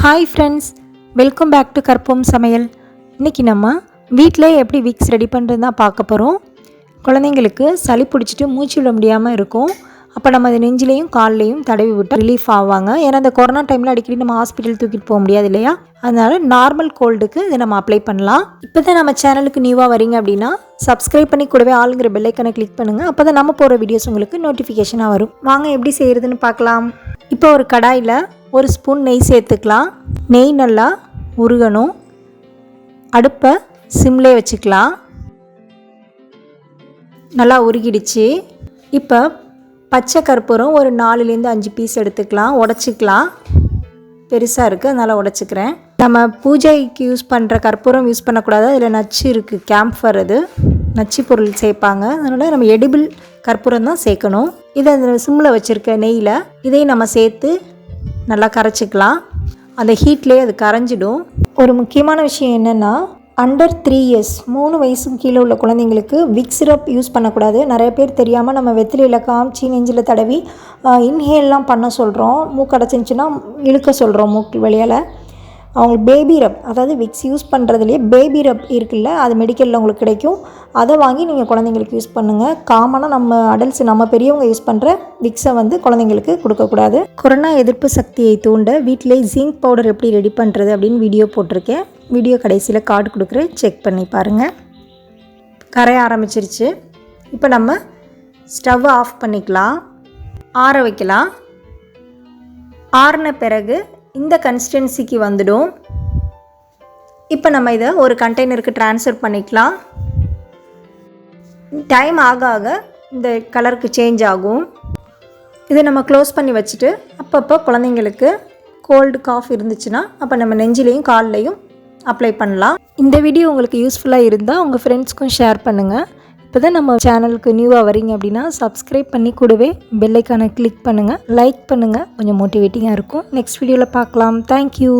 Hi friends, welcome back to கற்போம் சமையல். இன்றைக்கி நம்ம வீட்டிலே எப்படி விக்ஸ் ரெடி பண்ணுறது தான் பார்க்க போகிறோம். குழந்தைங்களுக்கு சளி பிடிச்சிட்டு மூச்சு விட முடியாமல் இருக்கும். அப்போ நம்ம அது நெஞ்சிலையும் கால்லையும் தடவி விட்டு ரிலீஃப் ஆவாங்க. ஏன்னா இந்த கொரோனா டைமில் அடிக்கடி நம்ம ஹாஸ்பிட்டல் தூக்கிட்டு போக முடியாது இல்லையா? அதனால் நார்மல் கோல்டுக்கு இதை நம்ம அப்ளை பண்ணலாம். இப்போ தான் நம்ம சேனலுக்கு நியூவாக வரீங்க அப்படின்னா சப்ஸ்கிரைப் பண்ணி கூடவே ஆளுங்கிற பெல்லைக்கனை கிளிக் பண்ணுங்கள். அப்போ தான் நம்ம போகிற வீடியோஸ் உங்களுக்கு நோட்டிஃபிகேஷனாக வரும். வாங்க எப்படி செய்கிறதுன்னு பார்க்கலாம். இப்போ ஒரு கடாயில் 1 ஸ்பூன் நெய் சேர்த்துக்கலாம். நெய் நல்லா உருகணும். அடுப்பை சிம்லே வச்சுக்கலாம். நல்லா உருகிடுச்சு. இப்போ பச்சை கற்பூரம் ஒரு 4லேருந்து 5 பீஸ் எடுத்துக்கலாம். உடச்சிக்கலாம். பெருசாக இருக்குது, அதனால் உடச்சிக்கிறேன். நம்ம பூஜைக்கு யூஸ் பண்ணுற கற்பூரம் யூஸ் பண்ணக்கூடாது. அதில் நச்சு இருக்குது, கேம்ஃபர், அது நச்சு பொருள் சேர்ப்பாங்க. அதனால் நம்ம எடிபிள் கற்பூரம் தான் சேர்க்கணும். இதை அந்த சிம்மில் வச்சுருக்க நெய்யில் இதையும் நம்ம சேர்த்து நல்லா கரைச்சிக்கலாம். அந்த ஹீட்லேயே அது கரைஞ்சிடும். ஒரு முக்கியமான விஷயம் என்னென்னா, அண்டர் 3 இயர்ஸ் 3 வயசுக்கு கீழே உள்ள குழந்தைங்களுக்கு விக்ஸ் சிரப் யூஸ் பண்ணக்கூடாது. நிறைய பேர் தெரியாமல் நம்ம வெத்திலையில் காமிச்சி நெஞ்சில் தடவி இன்ஹேல்லாம் பண்ண சொல்கிறோம். மூக்கடைச்சிருந்துச்சுன்னா இழுக்க சொல்கிறோம் மூக்கு வழியால். அவங்களுக்கு பேபி ரப், அதாவது விக்ஸ் யூஸ் பண்ணுறதுலேயே பேபி ரப் இருக்குல்ல, அது மெடிக்கலில் உங்களுக்கு கிடைக்கும். அதை வாங்கி நீங்கள் குழந்தைங்களுக்கு யூஸ் பண்ணுங்கள். காமனாக நம்ம அடல்ட்ஸ், நம்ம பெரியவங்க யூஸ் பண்ணுற விக்ஸை குழந்தைங்களுக்கு கொடுக்கக்கூடாது. கொரோனா எதிர்ப்பு சக்தியை தூண்ட வீட்டிலே ஜிங்க் பவுடர் எப்படி ரெடி பண்ணுறது அப்படின்னு வீடியோ போட்டிருக்கேன். வீடியோ கடைசியில் கார்டு கொடுக்குறேன், செக் பண்ணி பாருங்கள். கரைய ஆரம்பிச்சிருச்சு. இப்போ நம்ம ஸ்டவ் ஆஃப் பண்ணிக்கலாம், ஆற வைக்கலாம். ஆறின பிறகு இந்த கன்சிஸ்டன்சிக்கு வந்துடும். இப்போ நம்ம இதை ஒரு கண்டெய்னருக்கு ட்ரான்ஸ்ஃபர் பண்ணிக்கலாம். டைம் ஆக ஆக இந்த கலருக்கு சேஞ்ச் ஆகும். இதை நம்ம க்ளோஸ் பண்ணி வச்சுட்டு அப்பப்போ குழந்தைங்களுக்கு கோல்டு காஃப் இருந்துச்சுன்னா அப்போ நம்ம நெஞ்சிலையும் கால்லையும் அப்ளை பண்ணலாம். இந்த வீடியோ உங்களுக்கு யூஸ்ஃபுல்லாக இருந்தால் உங்கள் ஃப்ரெண்ட்ஸ்க்கும் ஷேர் பண்ணுங்கள். இப்போ தான் நம்ம சேனலுக்கு நியூவாக வரீங்க அப்படின்னா சப்ஸ்கிரைப் பண்ணி கூடவே பெல்லைக்கானை கிளிக் பண்ணுங்கள், லைக் பண்ணுங்கள். கொஞ்சம் மோட்டிவேட்டிங்காக இருக்கும். நெக்ஸ்ட் வீடியோவில் பார்க்கலாம். தேங்க்யூ.